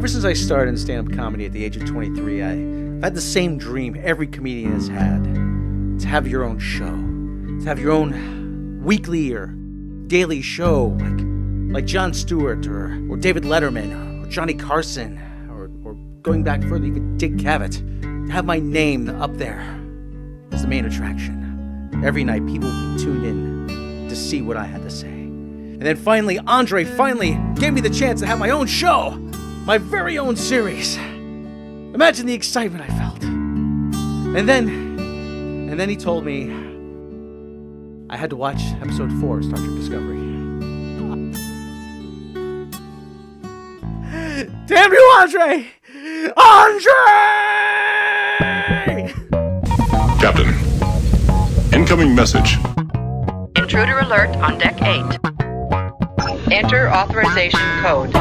Ever since I started in stand-up comedy at the age of 23, I've had the same dream every comedian has had. To have your own show. To have your own weekly or daily show, like Jon Stewart or David Letterman or Johnny Carson or going back further, even Dick Cavett. To have my name up there as the main attraction. Every night people would be tuned in to see what I had to say. And then finally, Andre gave me the chance to have my own show. My very own series. Imagine the excitement I felt. And then he told me I had to watch episode 4 of Star Trek Discovery. Damn you, Andre! Captain, incoming message. Intruder alert on deck 8. Enter authorization code.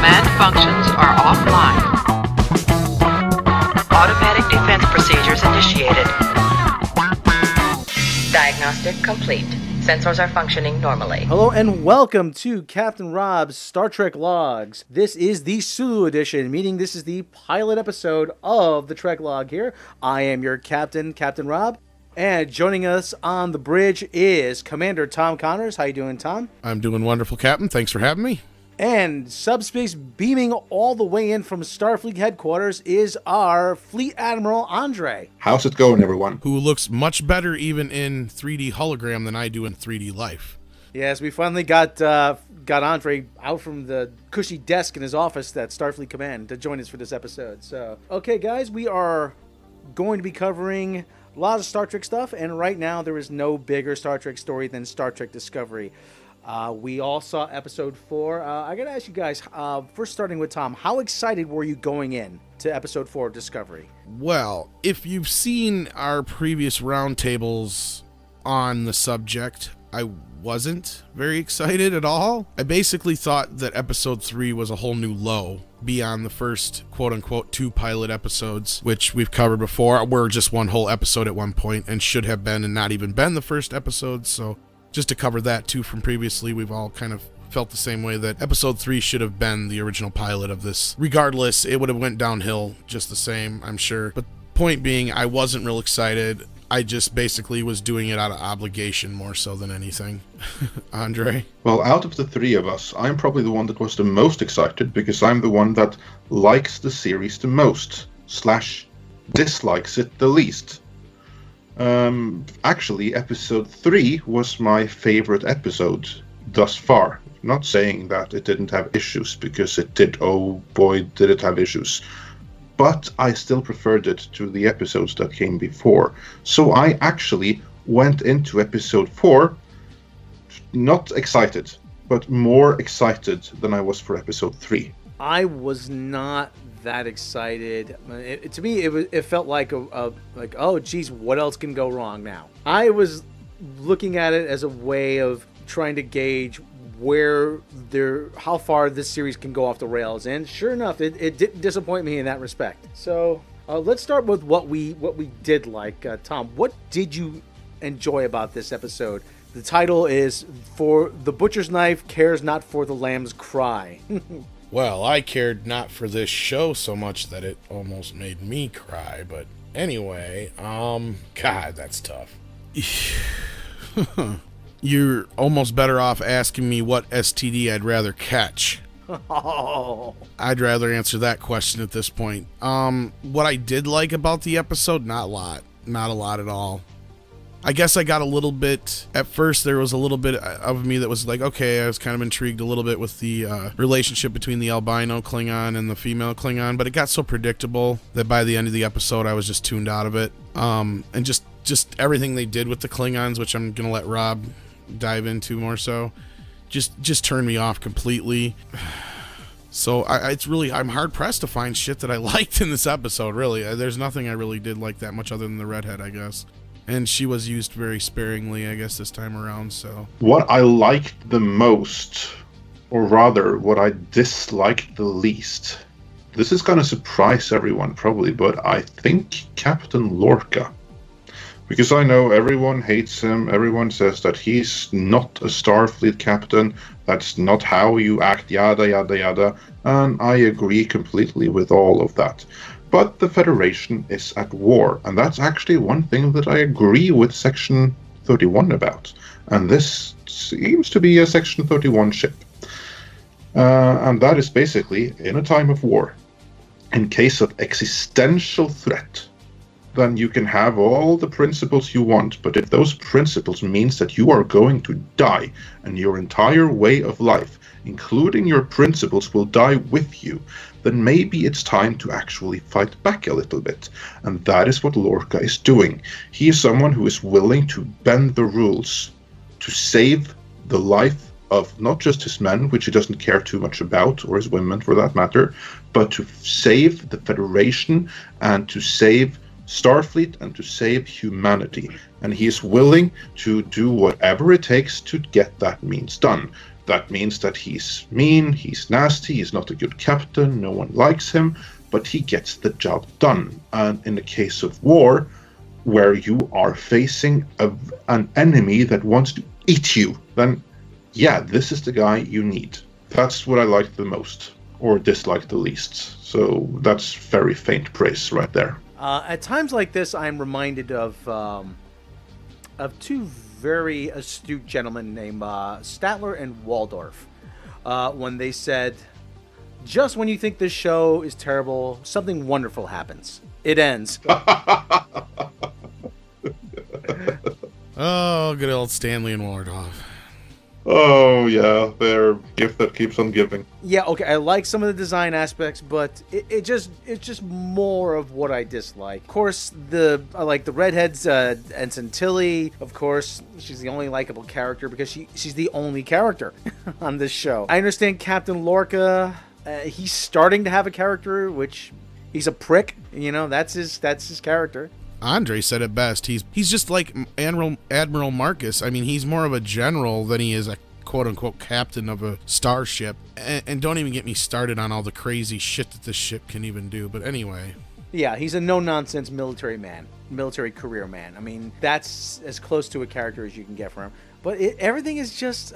Command functions are offline. Automatic defense procedures initiated. Diagnostic complete. Sensors are functioning normally. Hello and welcome to Captain Robb's Star Trek Logs. This is the Sulu edition, meaning this is the pilot episode of the Trek Log here. I am your captain, Captain Robb. And joining us on the bridge is Commander Tom Connors. How you doing, Tom? I'm doing wonderful, Captain. Thanks for having me. And subspace beaming all the way in from Starfleet headquarters is our Fleet Admiral Andre. How's it going, everyone? Who looks much better even in 3D hologram than I do in 3D life. Yes, we finally got Andre out from the cushy desk in his office at Starfleet Command to join us for this episode. So, okay, guys, we are going to be covering a lot of Star Trek stuff, and right now there is no bigger Star Trek story than Star Trek Discovery. We all saw episode 4. I gotta ask you guys, first starting with Tom, how excited were you going in to episode 4 of Discovery? Well, if you've seen our previous roundtables on the subject, I wasn't very excited at all. I basically thought that episode 3 was a whole new low beyond the first quote-unquote 2 pilot episodes, which we've covered before. Were just one whole episode at one point and should have been and not even been the first episode, so just to cover that too from previously, we've all kind of felt the same way that episode 3 should have been the original pilot of this. Regardless, it would have went downhill just the same, I'm sure. But point being, I wasn't real excited. I just basically was doing it out of obligation more so than anything. Andre? Well, out of the three of us, I'm probably the one that was the most excited because I'm the one that likes the series the most, / dislikes it the least. Actually, episode 3 was my favorite episode thus far. Not saying that it didn't have issues, because it did. Oh boy, did it have issues. But I still preferred it to the episodes that came before. So I actually went into episode 4 not excited, but more excited than I was for episode 3. I was not that excited. To me, it felt like oh geez, what else can go wrong now? I was looking at it as a way of trying to gauge how far this series can go off the rails, and sure enough, it didn't disappoint me in that respect. So let's start with what we did like. Tom, what did you enjoy about this episode? The title is "For the Butcher's Knife Cares Not for the Lamb's Cry." Well, I cared not for this show so much that it almost made me cry, but anyway, God, that's tough. You're almost better off asking me what STD I'd rather catch. Oh. I'd rather answer that question at this point. What I did like about the episode, not a lot at all. I guess I got a little bit, at first there was a little bit of me that was like, okay, I was kind of intrigued a little bit with the relationship between the albino Klingon and the female Klingon, but it got so predictable that by the end of the episode I was just tuned out of it. And just everything they did with the Klingons, which I'm going to let Rob dive into more so, just turned me off completely. So I'm hard pressed to find shit that I liked in this episode, really. There's nothing I really did like that much other than the redhead, I guess. And she was used very sparingly, I guess, this time around, so. What I liked the most, or rather, what I disliked the least, this is going to surprise everyone, probably, but I think Captain Lorca. Because I know everyone hates him, everyone says that he's not a Starfleet captain, that's not how you act, yada yada yada, and I agree completely with all of that. But the Federation is at war, and that's actually one thing that I agree with Section 31 about. And this seems to be a Section 31 ship. And that is basically, in a time of war, in case of existential threat, then you can have all the principles you want, but if those principles means that you are going to die, and your entire way of life, including your principles, will die with you, then maybe it's time to actually fight back a little bit. And that is what Lorca is doing. He is someone who is willing to bend the rules to save the life of not just his men, which he doesn't care too much about, or his women for that matter, but to save the Federation and to save Starfleet and to save humanity. And he is willing to do whatever it takes to get that means done. That means that he's mean, he's nasty, he's not a good captain, no one likes him, but he gets the job done. And in the case of war, where you are facing an enemy that wants to eat you, then yeah, this is the guy you need. That's what I liked the most, or disliked the least. So that's very faint praise right there. At times like this, I'm reminded of two very astute gentlemen named Statler and Waldorf, when they said, just when you think this show is terrible, something wonderful happens. It ends. Oh, good old Stanley and Waldorf. Oh yeah, their gift that keeps on giving. Yeah, okay, I like some of the design aspects, but it's just more of what I dislike. Of course, I like the redheads, Ensign Tilly. Of course, she's the only likable character because she's the only character on this show. I understand Captain Lorca. He's starting to have a character, which he's a prick. You know, that's his character. Andre said it best. He's just like Admiral Marcus. I mean, he's more of a general than he is a quote-unquote captain of a starship. And don't even get me started on all the crazy shit that this ship can even do. But anyway. Yeah, he's a no-nonsense military career man. I mean, that's as close to a character as you can get from him. But everything just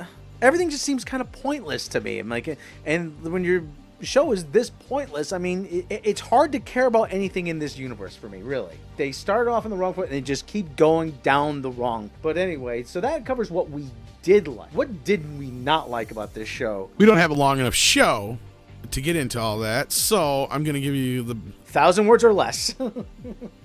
seems kind of pointless to me. I'm like, and when your show is this pointless, I mean, it's hard to care about anything in this universe for me, really. They started off on the wrong foot and they just keep going down the wrong. But anyway, so that covers what we did like. What did we not like about this show? We don't have a long enough show to get into all that, so I'm going to give you the 1,000 words or less.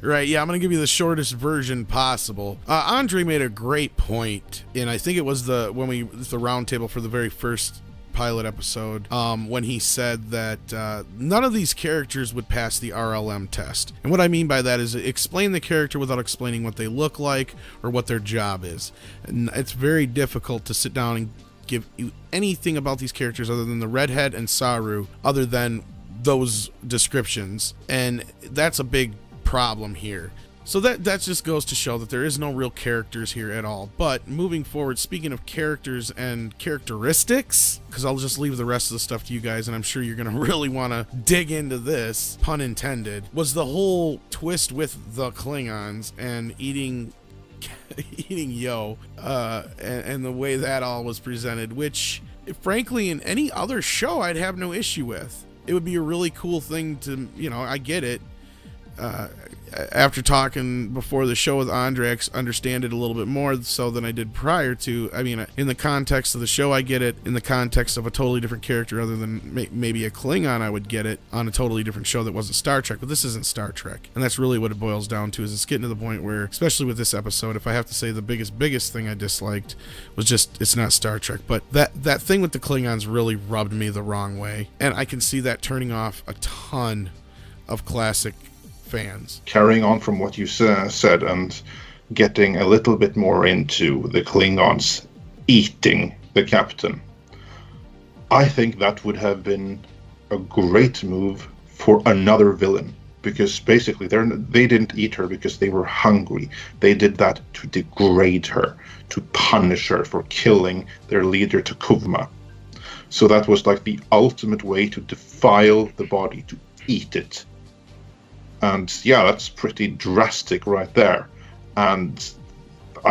Right, yeah, I'm going to give you the shortest version possible. Andre made a great point, and I think it was the roundtable for the very first pilot episode, when he said that none of these characters would pass the RLM test. And what I mean by that is explain the character without explaining what they look like or what their job is. And it's very difficult to sit down and give you anything about these characters other than the redhead and Saru, other than those descriptions. And that's a big problem here. So that just goes to show that there is no real characters here at all. But moving forward, speaking of characters and characteristics, because I'll just leave the rest of the stuff to you guys, and I'm sure you're going to really want to dig into this, pun intended, was the whole twist with the Klingons and eating Yo, and the way that all was presented, which, frankly, in any other show, I'd have no issue with. It would be a really cool thing to, I get it. After talking before the show with Andre, I understand it a little bit more so than I did prior to. I mean, in the context of the show, I get it. In the context of a totally different character other than maybe a Klingon, I would get it on a totally different show that wasn't Star Trek. But this isn't Star Trek. And that's really what it boils down to, is it's getting to the point where, especially with this episode, if I have to say the biggest thing I disliked was just, it's not Star Trek. But that thing with the Klingons really rubbed me the wrong way. And I can see that turning off a ton of classic fans. Carrying on from what you said and getting a little bit more into the Klingons eating the captain, I think that would have been a great move for another villain, because basically they didn't eat her because they were hungry. They did that to degrade her, to punish her for killing their leader Takuvma. So that was like the ultimate way to defile the body, to eat it. And yeah, that's pretty drastic right there. and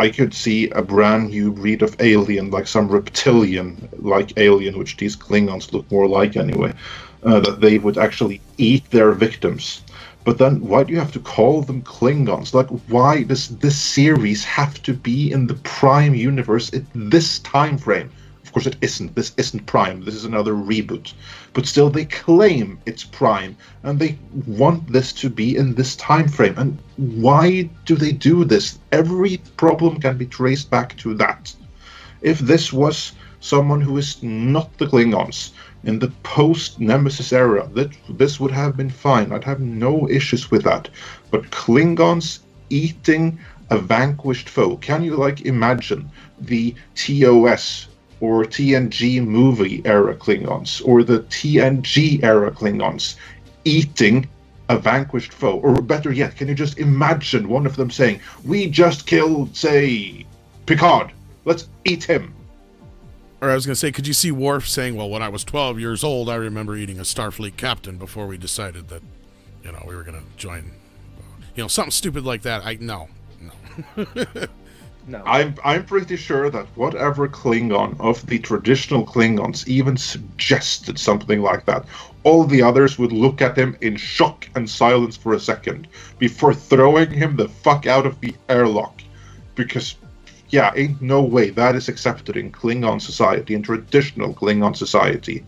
I could see a brand new breed of alien, like some reptilian-like alien, which these Klingons look more like anyway, that they would actually eat their victims. But then, why do you have to call them Klingons? Like, why does this series have to be in the Prime universe at this time frame? Of course, it isn't. This isn't Prime. This is another reboot. But still, they claim it's Prime, and they want this to be in this time frame. And why do they do this? Every problem can be traced back to that. If this was someone who is not the Klingons in the post-Nemesis era, this would have been fine. I'd have no issues with that. But Klingons eating a vanquished foe. Can you, like, imagine the TOS or TNG movie era Klingons, or the TNG era Klingons eating a vanquished foe? Or better yet, can you just imagine one of them saying, "We just killed, say, Picard. Let's eat him." Or I was going to say, could you see Worf saying, "Well, when I was 12 years old, I remember eating a Starfleet captain before we decided that, you know, we were going to join," you know, something stupid like that. No. No. I'm pretty sure that whatever Klingon of the traditional Klingons even suggested something like that, all the others would look at him in shock and silence for a second before throwing him the fuck out of the airlock. Because, yeah, ain't no way that is accepted in Klingon society, in traditional Klingon society.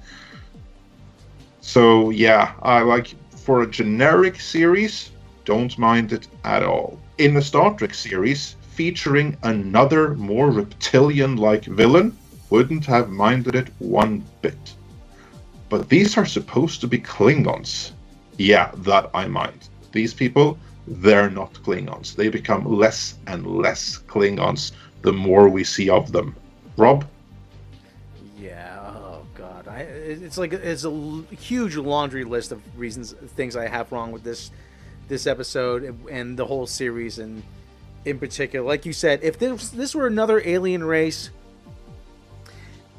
So, yeah, I like, for a generic series, don't mind it at all. In a Star Trek series featuring another more reptilian-like villain, wouldn't have minded it one bit. But these are supposed to be Klingons. Yeah, that I mind. These people, they're not Klingons. They become less and less Klingons the more we see of them. Rob? Yeah, oh god. It's a huge laundry list of things I have wrong with this episode and the whole series, and in particular, like you said, if this were another alien race,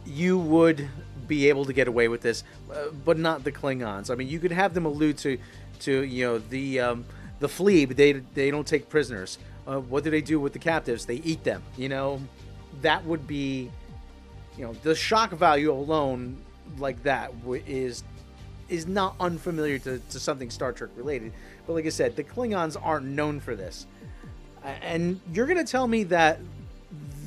you would be able to get away with this, but not the Klingons. I mean, you could have them allude to you know, the flea, but they don't take prisoners. What do they do with the captives? They eat them. You know, that would be, you know, the shock value alone like that is not unfamiliar to something Star Trek related. But like I said, the Klingons aren't known for this. And you're going to tell me that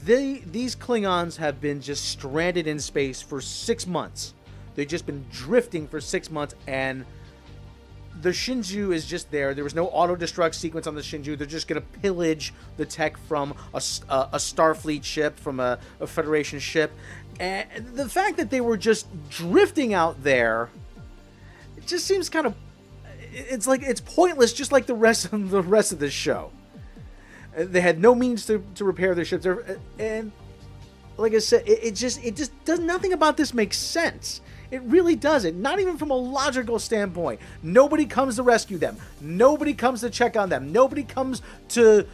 these Klingons have been just stranded in space for 6 months. They've just been drifting for 6 months, and the Shinju is just there. There was no auto-destruct sequence on the Shinju. They're just going to pillage the tech from a Starfleet ship, from a Federation ship. And the fact that they were just drifting out there, it just seems kind of... It's like it's pointless, just like the rest of the show. They had no means to repair their ships, and like I said, it just does nothing about this makes sense. It really doesn't. Not even from a logical standpoint. Nobody comes to rescue them. Nobody comes to check on them. Nobody comes to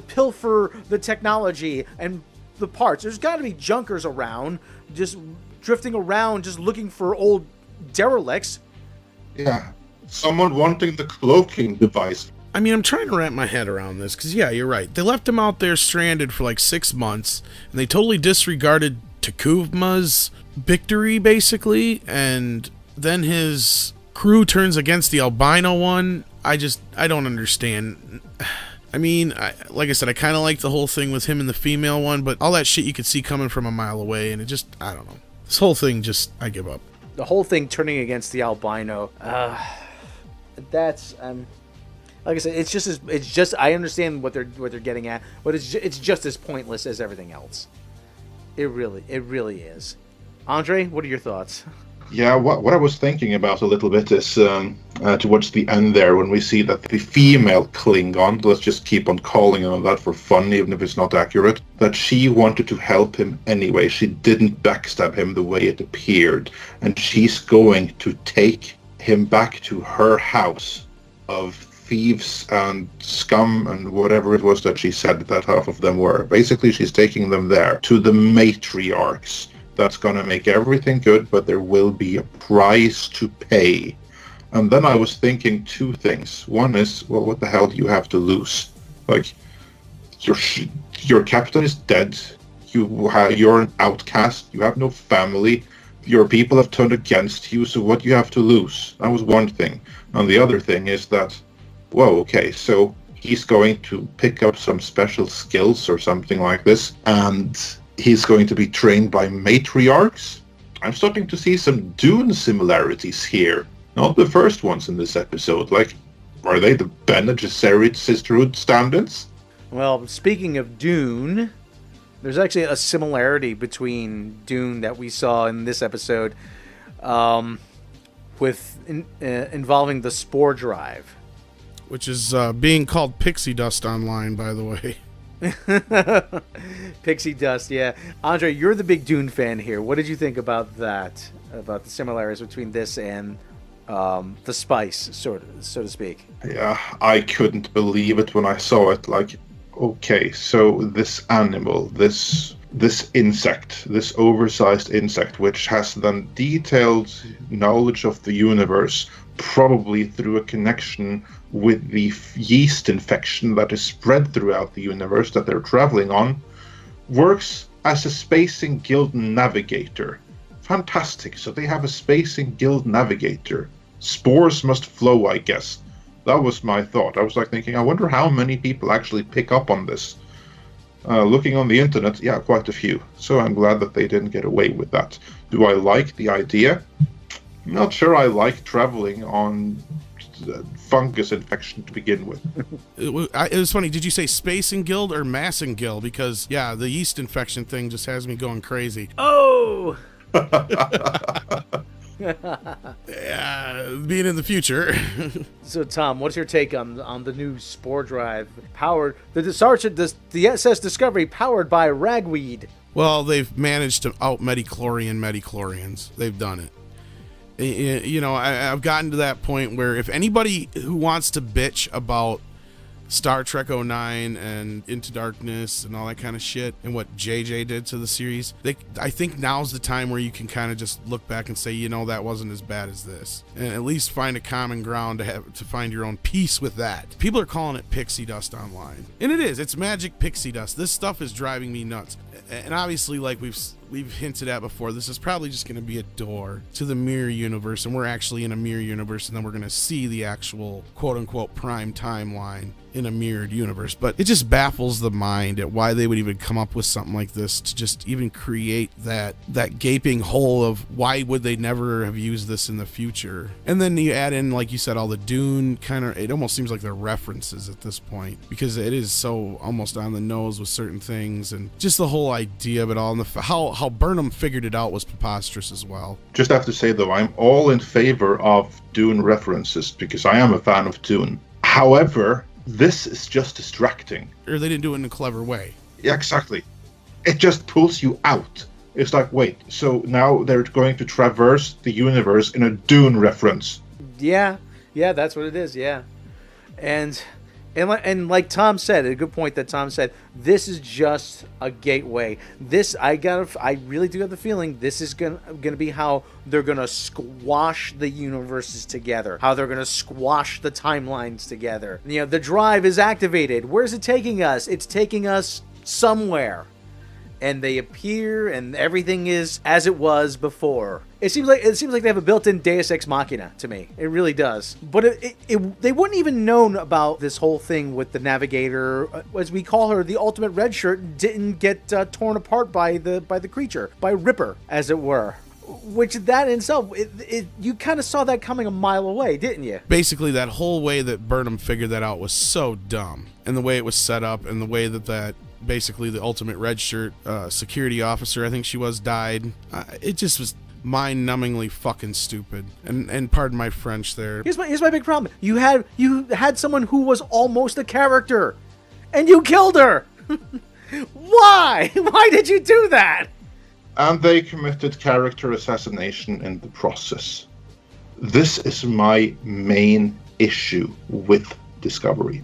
pilfer the technology and the parts. There's got to be junkers around, just drifting around, just looking for old derelicts. Yeah, someone wanting the cloaking device. I mean, I'm trying to wrap my head around this, because, yeah, you're right. They left him out there stranded for like 6 months, and they totally disregarded Takuma's victory, basically, and then his crew turns against the albino one. I don't understand. I mean, like I said, I kind of like the whole thing with him and the female one, but all that shit you could see coming from a mile away, and it just, I don't know. This whole thing just, I give up. The whole thing turning against the albino, that's... like I said, it's just. I understand what they're getting at, but it's just as pointless as everything else. It really is. Andre, what are your thoughts? Yeah, what I was thinking about a little bit is towards the end there, when we see that the female Klingon, let's just keep on calling her that for fun, even if it's not accurate, that she wanted to help him anyway. She didn't backstab him the way it appeared, and she's going to take him back to her house of thieves and scum and whatever it was that she said that half of them were. Basically, she's taking them there to the matriarchs. That's going to make everything good, but there will be a price to pay. And then I was thinking two things. One is, well, what the hell do you have to lose? Like, Your captain is dead. You're an outcast. You have no family. Your people have turned against you, so what you have to lose? That was one thing. And the other thing is that, whoa, okay, so he's going to pick up some special skills or something like this, and he's going to be trained by matriarchs? I'm starting to see some Dune similarities here. Not the first ones in this episode. Like, are they the Bene Gesserit Sisterhood stand-ins? Well, speaking of Dune, there's actually a similarity between Dune that we saw in this episode involving the spore drive. Which is being called pixie dust online, by the way. Pixie dust, yeah. Andre, you're the big Dune fan here. What did you think about that? About the similarities between this and the spice, so to speak? Yeah, I couldn't believe it when I saw it. Like, okay, so this animal, this insect, this oversized insect, which has then detailed knowledge of the universe, probably through a connection with the yeast infection that is spread throughout the universe that they're traveling on, works as a spacing guild navigator. Fantastic. So they have a spacing guild navigator. Spores must flow, I guess. That was my thought. I was like thinking, I wonder how many people actually pick up on this. Looking on the internet, yeah, quite a few. So I'm glad that they didn't get away with that. Do I like the idea? Not sure I like traveling on fungus infection to begin with. It was funny. Did you say spacing guild or massing guild? Because, yeah, the yeast infection thing just has me going crazy. Oh! Yeah, being in the future. So, Tom, what's your take on the new spore drive powered the SS Discovery powered by ragweed? Well, they've managed to out Medi-chlorians. They've done it. You know, I've gotten to that point where if anybody who wants to bitch about Star Trek 09 and Into Darkness and all that kind of shit and what JJ did to the series, I think now's the time where you can kind of just look back and say, you know, that wasn't as bad as this, and at least find a common ground to find your own peace with that. People are calling it pixie dust online, and it is. It's magic pixie dust. This stuff is driving me nuts. And obviously, like we've hinted at before, this is probably just going to be a door to the mirror universe, and we're actually in a mirror universe, and then we're going to see the actual quote-unquote prime timeline in a mirrored universe. But it just baffles the mind at why they would even come up with something like this to just even create that gaping hole of why would they never have used this in the future. And then you add in, like you said, all the Dune kind of, it almost seems like they're references at this point, because it is so almost on the nose with certain things, and just the whole idea of it all, and how Burnham figured it out was preposterous as well. Just have to say, though, I'm all in favor of Dune references because I am a fan of Dune. However, this is just distracting. Or they didn't do it in a clever way. Yeah, exactly. It just pulls you out. It's like, wait, so now they're going to traverse the universe in a Dune reference. Yeah, that's what it is, yeah. And like Tom said, a good point that Tom said, this is just a gateway. I really do have the feeling this is gonna be how they're gonna squash the universes together, how they're gonna squash the timelines together. You know, the drive is activated. Where's it taking us? It's taking us somewhere. And they appear, and everything is as it was before. It seems like they have a built-in Deus Ex Machina to me. It really does. But they wouldn't even known about this whole thing with the Navigator, as we call her, the Ultimate Red Shirt, didn't get torn apart by the creature, by Ripper, as it were. Which that in itself, you kind of saw that coming a mile away, didn't you? Basically, that whole way that Burnham figured that out was so dumb, and the way it was set up, and the way that basically the Ultimate Red Shirt security officer, I think she was, died. It just was mind-numbingly fucking stupid. And pardon my French there. Here's my big problem. You had someone who was almost a character, and you killed her. Why? Why did you do that? And they committed character assassination in the process. This is my main issue with Discovery.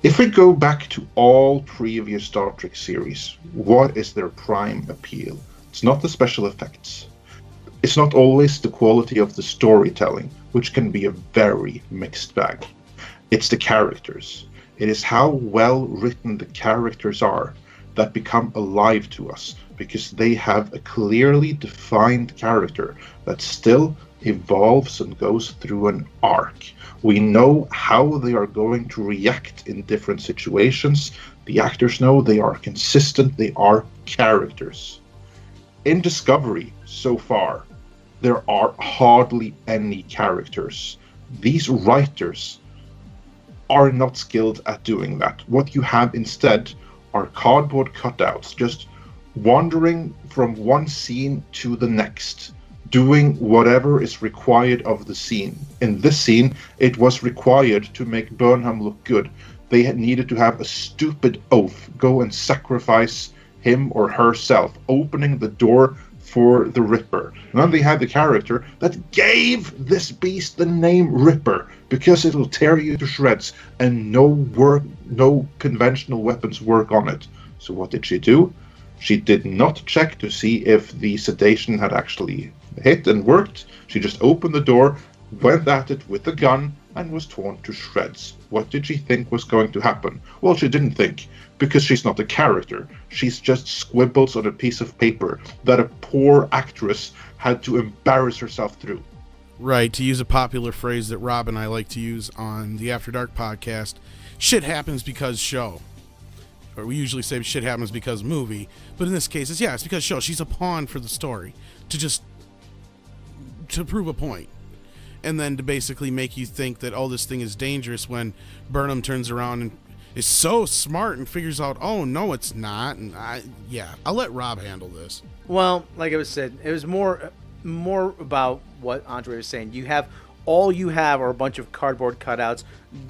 If we go back to all previous Star Trek series, what is their prime appeal? It's not the special effects. It's not always the quality of the storytelling, which can be a very mixed bag. It's the characters. It is how well written the characters are that become alive to us, because they have a clearly defined character that still evolves and goes through an arc. We know how they are going to react in different situations. The actors know they are consistent, they are characters. In Discovery, so far, there are hardly any characters. These writers are not skilled at doing that. What you have instead are cardboard cutouts, just wandering from one scene to the next, doing whatever is required of the scene. In this scene, it was required to make Burnham look good. They had needed to have a stupid oath, go and sacrifice him or herself, opening the door for the Ripper. And then they had the character that gave this beast the name Ripper, because it'll tear you to shreds, and no conventional weapons work on it. So what did she do? She did not check to see if the sedation had actually hit and worked. She just opened the door, went at it with the gun, and was torn to shreds. What did she think was going to happen? Well, she didn't think, because she's not a character. She's just scribbles on a piece of paper that a poor actress had to embarrass herself through. Right, to use a popular phrase that Rob and I like to use on the After Dark podcast, shit happens because show. Or we usually say shit happens because movie, but in this case, it's because show. She's a pawn for the story to prove a point. And then to basically make you think that, oh, this thing is dangerous, when Burnham turns around and is so smart and figures out, oh, no, it's not. And I'll let Rob handle this. Well, like I was said, it was more about what Andre was saying. All you have are a bunch of cardboard cutouts.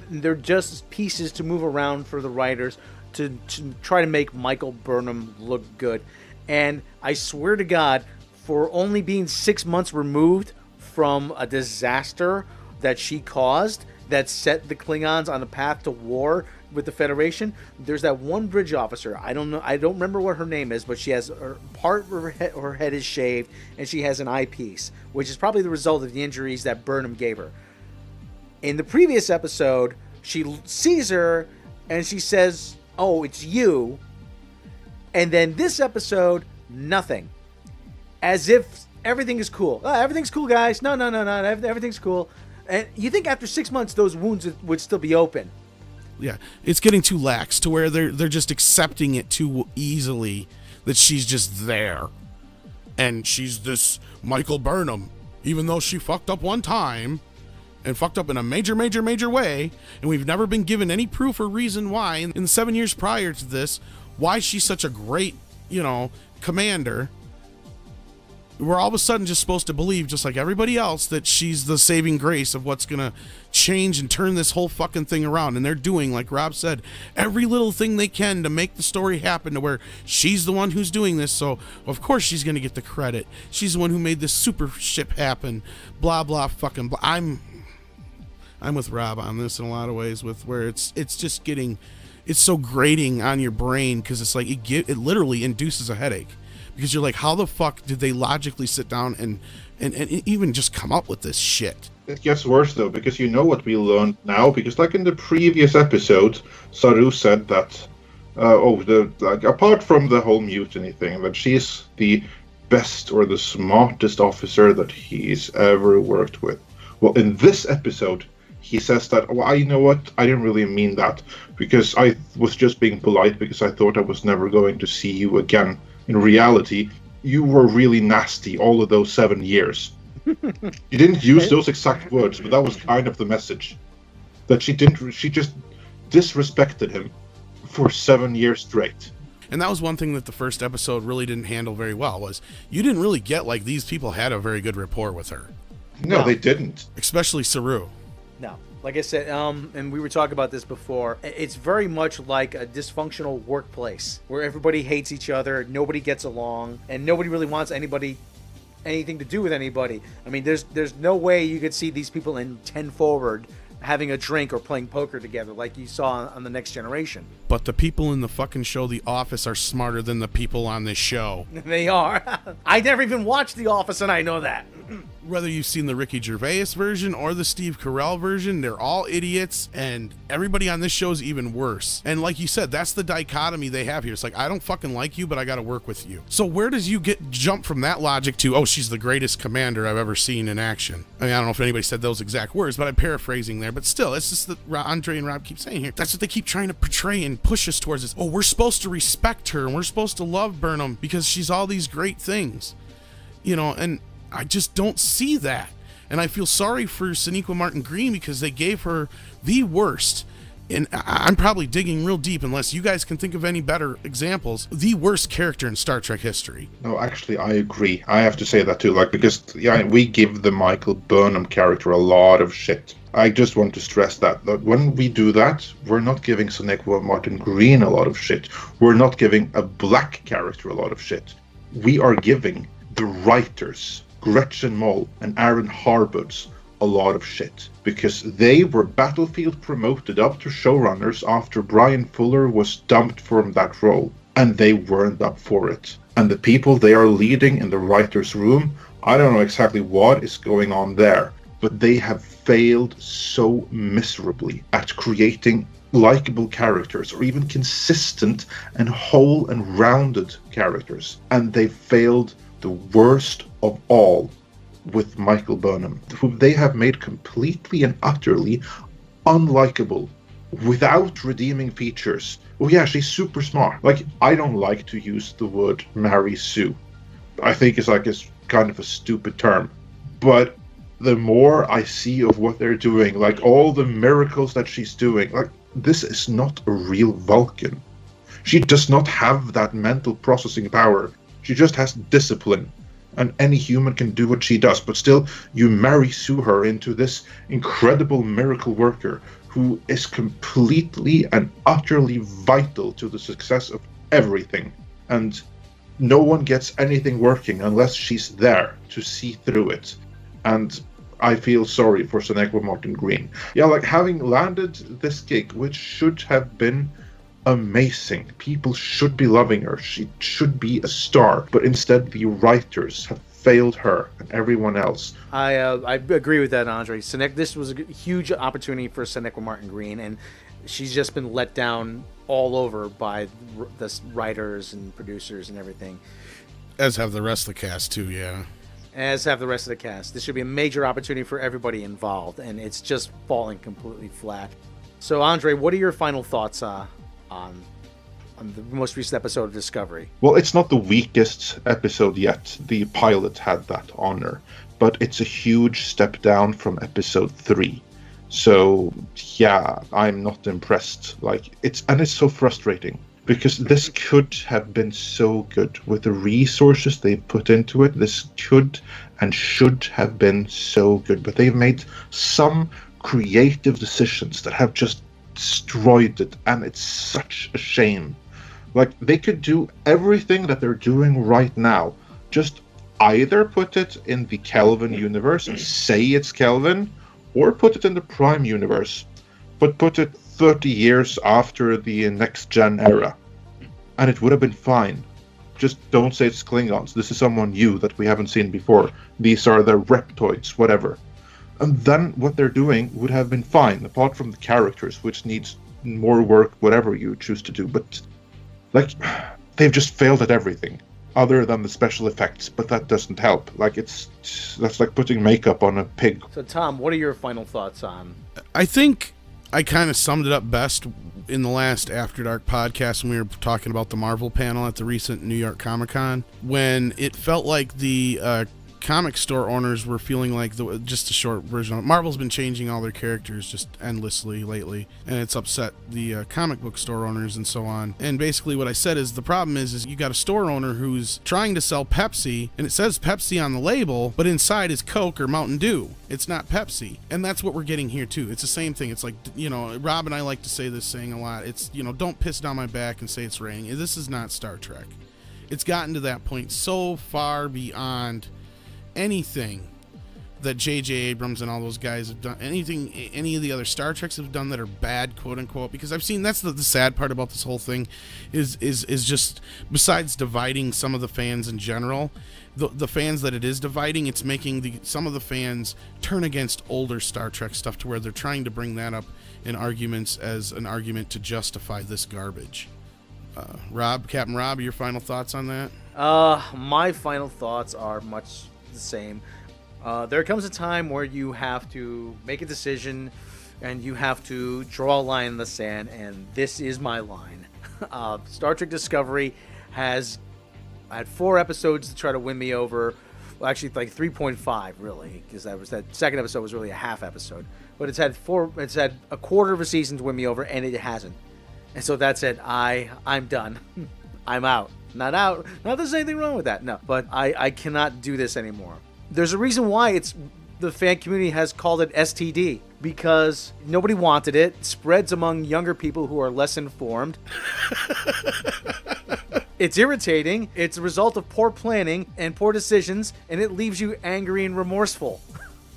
They're just pieces to move around for the writers to try to make Michael Burnham look good. And I swear to God, for only being 6 months removed from a disaster that she caused that set the Klingons on a path to war with the Federation, there's that one bridge officer. I don't remember what her name is, but she has part of her head is shaved, and she has an eyepiece, which is probably the result of the injuries that Burnham gave her. In the previous episode, she sees her and she says, "Oh, it's you." And then this episode, nothing. As if everything is cool. Oh, everything's cool, guys. No. Everything's cool. And you think after 6 months, those wounds would still be open. Yeah, it's getting too lax to where they're just accepting it too easily, that she's just there. And she's this Michael Burnham, even though she fucked up one time, and fucked up in a major way, and we've never been given any proof or reason why, in the 7 years prior to this, why she's such a great, commander. We're all of a sudden just supposed to believe, just like everybody else, that she's the saving grace of what's going to change and turn this whole fucking thing around. And they're doing, like Rob said, every little thing they can to make the story happen to where she's the one who's doing this. So, of course, she's going to get the credit. She's the one who made this super ship happen. Blah, blah, fucking blah. I'm with Rob on this in a lot of ways, with where it's just getting, it's so grating on your brain, because it's like it literally induces a headache. Because you're like, how the fuck did they logically sit down and even just come up with this shit? It gets worse, though, because you know what we learned now. Because, like in the previous episode, Saru said that, apart from the whole mutiny thing, that she's the best or the smartest officer that he's ever worked with. Well, in this episode, he says that, you know what, I didn't really mean that, because I was just being polite because I thought I was never going to see you again. In reality, you were really nasty all of those 7 years. You didn't use those exact words, but that was kind of the message. That she just disrespected him for 7 years straight. And that was one thing that the first episode really didn't handle very well, was you didn't really get like these people had a very good rapport with her. No, they didn't. Especially Saru. No. Like I said, and we were talking about this before, it's very much like a dysfunctional workplace where everybody hates each other, nobody gets along, and nobody really wants anything to do with anybody. I mean, there's no way you could see these people in 10 Forward having a drink or playing poker together like you saw on The Next Generation. But the people in the fucking show The Office are smarter than the people on this show. They are. I never even watched The Office, and I know that. Whether you've seen the Ricky Gervais version or the Steve Carell version, they're all idiots, and everybody on this show is even worse. And like you said, that's the dichotomy they have here. It's like, I don't fucking like you, but I gotta work with you. So where does you jump from that logic to, oh, she's the greatest commander I've ever seen in action? I mean, I don't know if anybody said those exact words, but I'm paraphrasing there. But still, it's just that Andre and Rob keep saying here. That's what they keep trying to portray and push us towards, is, oh, we're supposed to respect her, and we're supposed to love Burnham because she's all these great things. You know, and I just don't see that. And I feel sorry for Sonequa Martin Green because they gave her the worst, and I'm probably digging real deep unless you guys can think of any better examples, the worst character in Star Trek history. No, actually, I agree. I have to say that too, like, because yeah, we give the Michael Burnham character a lot of shit. I just want to stress that when we do that, we're not giving Sonequa Martin Green a lot of shit. We're not giving a black character a lot of shit. We are giving the writers, Gretchen Moll and Aaron Harbuds, a lot of shit, because they were Battlefield promoted up to showrunners after Brian Fuller was dumped from that role, and they weren't up for it. And the people they are leading in the writers' room, I don't know exactly what is going on there, but they have failed so miserably at creating likable characters, or even consistent and whole and rounded characters, and they failed the worst of all with Michael Burnham, who they have made completely and utterly unlikable without redeeming features. Oh yeah, she's super smart. Like, I don't like to use the word Mary Sue. I think it's kind of a stupid term. But the more I see of what they're doing, like all the miracles that she's doing, like, this is not a real Vulcan. She does not have that mental processing power. She just has discipline, and any human can do what she does, but still you Mary Sue her into this incredible miracle worker who is completely and utterly vital to the success of everything, and no one gets anything working unless she's there to see through it. And I feel sorry for Sonequa Martin Green. Yeah, like, having landed this gig, which should have been amazing. People should be loving her. She should be a star. But instead, the writers have failed her and everyone else. I agree with that, Andre. This was a huge opportunity for Sonequa Martin Green, and she's just been let down all over by the writers and producers and everything. As have the rest of the cast, too, yeah. As have the rest of the cast. This should be a major opportunity for everybody involved, and it's just falling completely flat. So, Andre, what are your final thoughts on the most recent episode of Discovery? Well, it's not the weakest episode yet. The pilot had that honor, but it's a huge step down from episode 3. So yeah, I'm not impressed. Like, it's so frustrating, because this could have been so good with the resources they've put into it. This could and should have been so good, but they've made some creative decisions that have just destroyed it, and it's such a shame. Like, they could do everything that they're doing right now, just either put it in the Kelvin universe and say it's Kelvin, or put it in the Prime universe, but put it 30 years after the next gen era, and it would have been fine. Just don't say it's Klingons. This is someone new that we haven't seen before. These are the reptoids, whatever. And then what they're doing would have been fine, apart from the characters, which needs more work, whatever you choose to do. But, like, they've just failed at everything, other than the special effects, but that doesn't help. Like, that's like putting makeup on a pig. So, Tom, what are your final thoughts on? I think I kind of summed it up best in the last After Dark podcast when we were talking about the Marvel panel at the recent New York Comic-Con, when it felt like the comic store owners were feeling like just a short version of it. Marvel's been changing all their characters just endlessly lately, and it's upset the comic book store owners and so on. And basically what I said is, the problem is you got a store owner who's trying to sell Pepsi, and it says Pepsi on the label, but inside is Coke or Mountain Dew. It's not Pepsi. And that's what we're getting here too. It's the same thing. It's like, you know, Rob and I like to say this saying a lot. It's, you know, don't piss down my back and say it's raining. This is not Star Trek. It's gotten to that point so far beyond anything that J.J. Abrams and all those guys have done, anything any of the other Star Treks have done that are bad, quote unquote, because I've seen that's the sad part about this whole thing is just, besides dividing some of the fans in general, the fans that it is dividing, it's making some of the fans turn against older Star Trek stuff to where they're trying to bring that up in arguments as an argument to justify this garbage. Captain Robb, your final thoughts on that? My final thoughts are much the same. There comes a time where you have to make a decision and you have to draw a line in the sand, and this is my line. Star Trek Discovery has had 4 episodes to try to win me over. Well, actually, like 3.5, really, because that second episode was really a half episode. But it's had a quarter of a season to win me over, and it hasn't. And so that's it. I'm done. I'm out. Not out. Not that there's anything wrong with that. No. But I cannot do this anymore. There's a reason why the fan community has called it STD. Because nobody wanted it. It spreads among younger people who are less informed. It's irritating. It's a result of poor planning and poor decisions. And it leaves you angry and remorseful.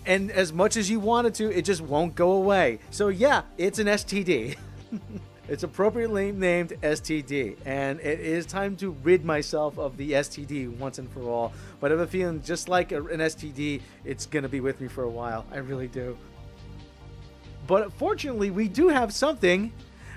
And as much as you want it to, it just won't go away. So yeah, it's an STD. It's appropriately named STD, and it is time to rid myself of the STD once and for all. But I have a feeling, just like an STD, it's going to be with me for a while. I really do. But fortunately, we do have something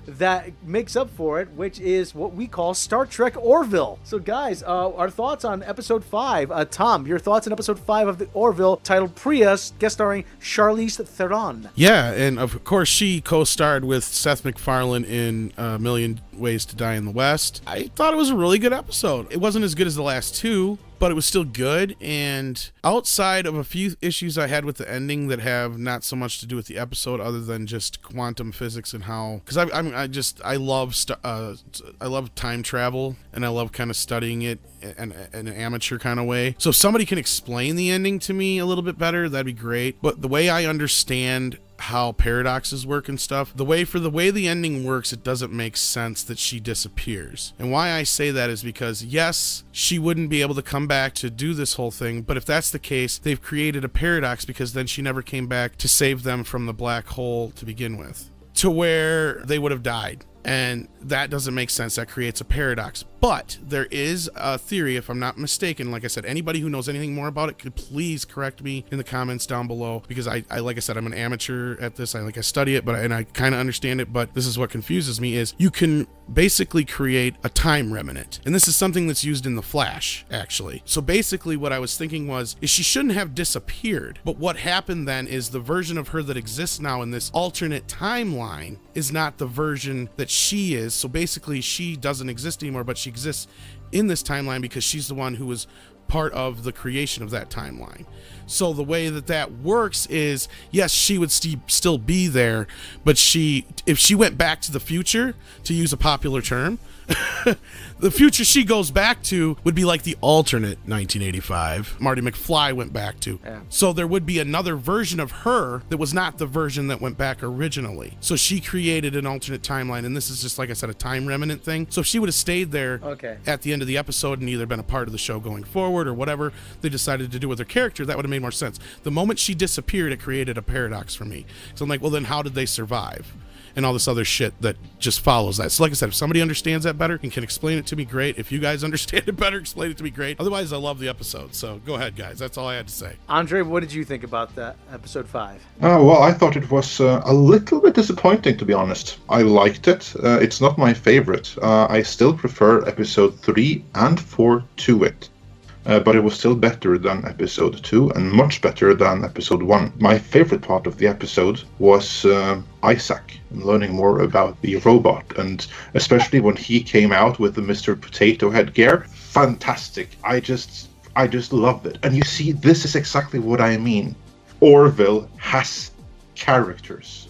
that makes up for it, which is what we call Star Trek Orville. So guys, our thoughts on episode 5. Tom, your thoughts on episode 5 of the Orville, titled Prius, guest starring Charlize Theron. Yeah, and of course she co-starred with Seth MacFarlane in A Million Ways to Die in the West. I thought it was a really good episode. It wasn't as good as the last 2, but it was still good, and outside of a few issues I had with the ending that have not so much to do with the episode other than just quantum physics and how, because I love time travel, and I love kind of studying it in an amateur kind of way. So if somebody can explain the ending to me a little bit better, that'd be great. But the way I understand how paradoxes work and stuff, the way the ending works, it doesn't make sense that she disappears. And why I say that is because, yes, she wouldn't be able to come back to do this whole thing, but if that's the case, they've created a paradox because then she never came back to save them from the black hole to begin with, to where they would have died. And that doesn't make sense. That creates a paradox. But there is a theory, if I'm not mistaken. Like I said, anybody who knows anything more about it could please correct me in the comments down below, because I like I said, I'm an amateur at this. I study it, and I kind of understand it, but this is what confuses me, is you can basically create a time remnant. And this is something that's used in The Flash, actually. So basically what I was thinking is she shouldn't have disappeared. But what happened then is the version of her that exists now in this alternate timeline is not the version that she is. So basically she doesn't exist anymore, but she exists in this timeline because she's the one who was part of the creation of that timeline. So the way that works is, yes, she would still be there, but if she went back to the future, to use a popular term, the future she goes back to would be like the alternate 1985 Marty McFly went back to. Yeah. So there would be another version of her that was not the version that went back originally. So she created an alternate timeline, and this is just, like I said, a time remnant thing. So if she would have stayed there at the end of the episode and either been a part of the show going forward or whatever they decided to do with her character, that would have made more sense. The moment she disappeared, it created a paradox for me. So I'm like, well, then how did they survive? And all this other shit that just follows that. So like I said, if somebody understands that better and can explain it to me, great. If you guys understand it better, explain it to me, great. Otherwise, I love the episode. So go ahead, guys. That's all I had to say. Andre, what did you think about that episode 5? Well, I thought it was a little bit disappointing, to be honest. I liked it. It's not my favorite. I still prefer episode 3 and 4 to it. But it was still better than episode 2 and much better than episode 1. My favorite part of the episode was Isaac, and learning more about the robot, and especially when he came out with the Mr. Potato Head gear. Fantastic. I just loved it. And you see, this is exactly what I mean. Orville has characters.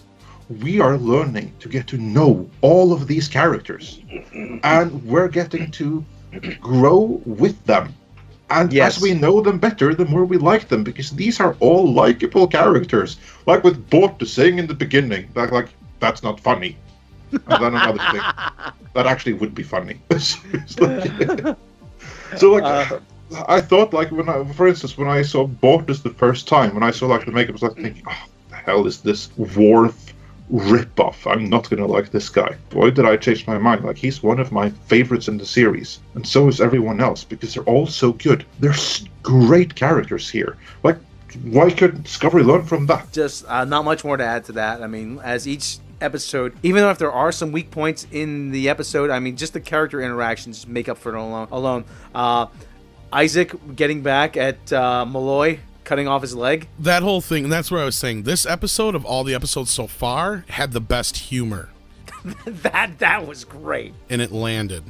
We are learning to get to know all of these characters, and we're getting to grow with them. And yes, as we know them better, the more we like them, because these are all likable characters. Like with Bort saying in the beginning, like that's not funny. And then another thing, that actually would be funny. So I thought, like, for instance, when I saw Bortus the first time, when I saw like the makeup, I was like thinking, oh, the hell is this Worf ripoff? I'm not gonna like this guy. Boy, did I change my mind. Like, he's one of my favorites in the series, and so is everyone else, because they're all so good. There's great characters here. Like, why couldn't Discovery learn from that? Just not much more to add to that. I mean, as each episode, even though if there are some weak points in the episode, I mean, just the character interactions make up for it alone. Isaac getting back at Malloy, cutting off his leg. That whole thing, and that's what I was saying. This episode, of all the episodes so far, had the best humor. that was great. And it landed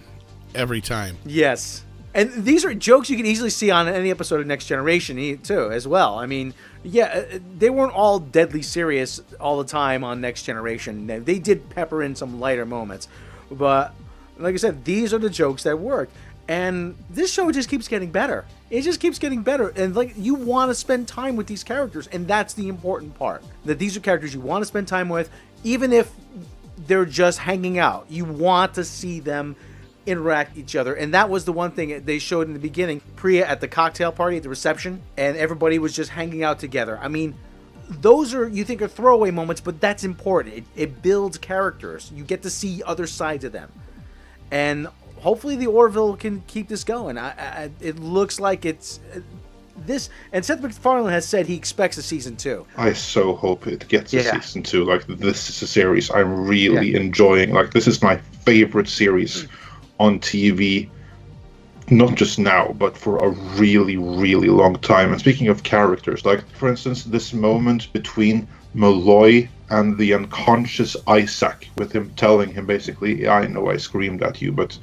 every time. Yes. And these are jokes you can easily see on any episode of Next Generation, too, as well. I mean, yeah, they weren't all deadly serious all the time on Next Generation. They did pepper in some lighter moments. But, like I said, these are the jokes that work. And this show just keeps getting better. It just keeps getting better. And, like, you want to spend time with these characters. And that's the important part. That these are characters you want to spend time with, even if they're just hanging out. You want to see them interact with each other. And that was the one thing they showed in the beginning. Priya at the cocktail party at the reception, and everybody was just hanging out together. I mean, those are, you think, are throwaway moments, but that's important. It builds characters. You get to see other sides of them. And hopefully the Orville can keep this going. It looks like it's this, and Seth MacFarlane has said he expects a season 2. I so hope it gets a season 2. Like, this is a series I'm really enjoying. Like, this is my favorite series on TV, not just now, but for a really, really long time. And speaking of characters, like, for instance, this moment between Malloy and the unconscious Isaac, with him telling him basically, yeah, I know I screamed at you, but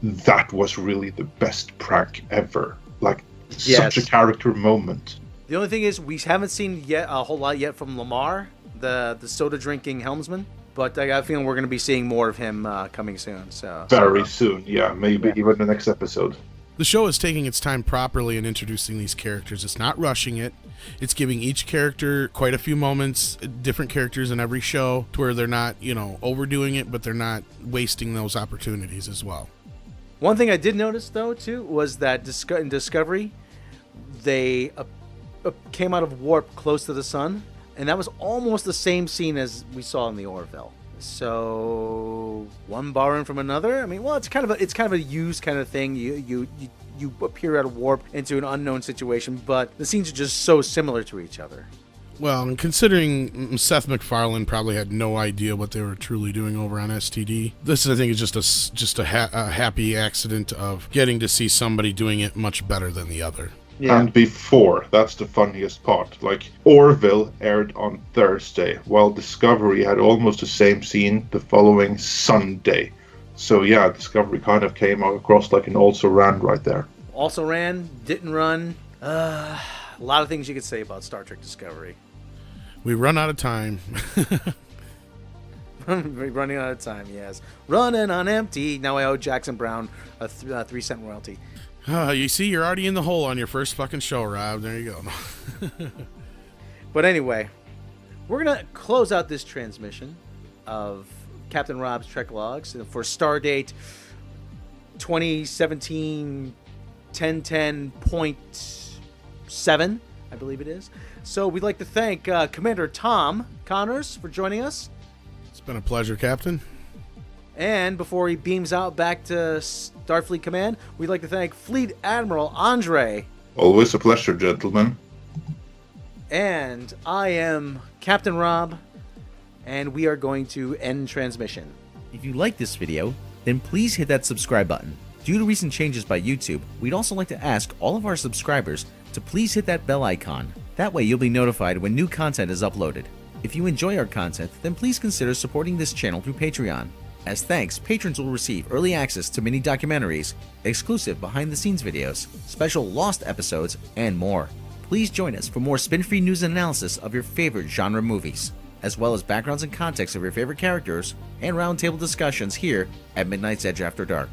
that was really the best prank ever. Like, such a character moment. The only thing is, we haven't seen yet a whole lot yet from Lamar, the soda drinking helmsman. But I got a feeling we're going to be seeing more of him coming soon. So very soon, maybe even the next episode. The show is taking its time properly in introducing these characters. It's not rushing it. It's giving each character quite a few moments, different characters in every show, to where they're not, overdoing it, but they're not wasting those opportunities as well. One thing I did notice, though, too, was that in Discovery, they came out of warp close to the sun. And that was almost the same scene as we saw in the Orville. So, one borrowing from another. I mean, well, it's kind of a used kind of thing. You appear out of warp into an unknown situation, but the scenes are just so similar to each other. Well, and considering Seth MacFarlane probably had no idea what they were truly doing over on STD, this I think is just a happy accident of getting to see somebody doing it much better than the other. Yeah. And before, that's the funniest part. Like, Orville aired on Thursday, while Discovery had almost the same scene the following Sunday. So yeah, Discovery kind of came across like an also ran right there. Also ran, didn't run. A lot of things you could say about Star Trek Discovery. We run out of time. Running out of time, yes. Running on empty. Now I owe Jackson Brown a 3-cent royalty. You see, you're already in the hole on your first fucking show, Rob. There you go. But anyway, we're going to close out this transmission of Captain Robb's Trek Logs for Stardate 2017 1010.7, I believe it is. So we'd like to thank Commander Tom Connors for joining us. It's been a pleasure, Captain. And before he beams out back to Starfleet Command, we'd like to thank Fleet Admiral Andre. Always a pleasure, gentlemen. And I am Captain Robb, and we are going to end transmission. If you like this video, then please hit that subscribe button. Due to recent changes by YouTube, we'd also like to ask all of our subscribers to please hit that bell icon. That way you'll be notified when new content is uploaded. If you enjoy our content, then please consider supporting this channel through Patreon. As thanks, patrons will receive early access to mini documentaries, exclusive behind-the-scenes videos, special Lost episodes, and more. Please join us for more spin-free news and analysis of your favorite genre movies, as well as backgrounds and context of your favorite characters, and roundtable discussions here at Midnight's Edge After Dark.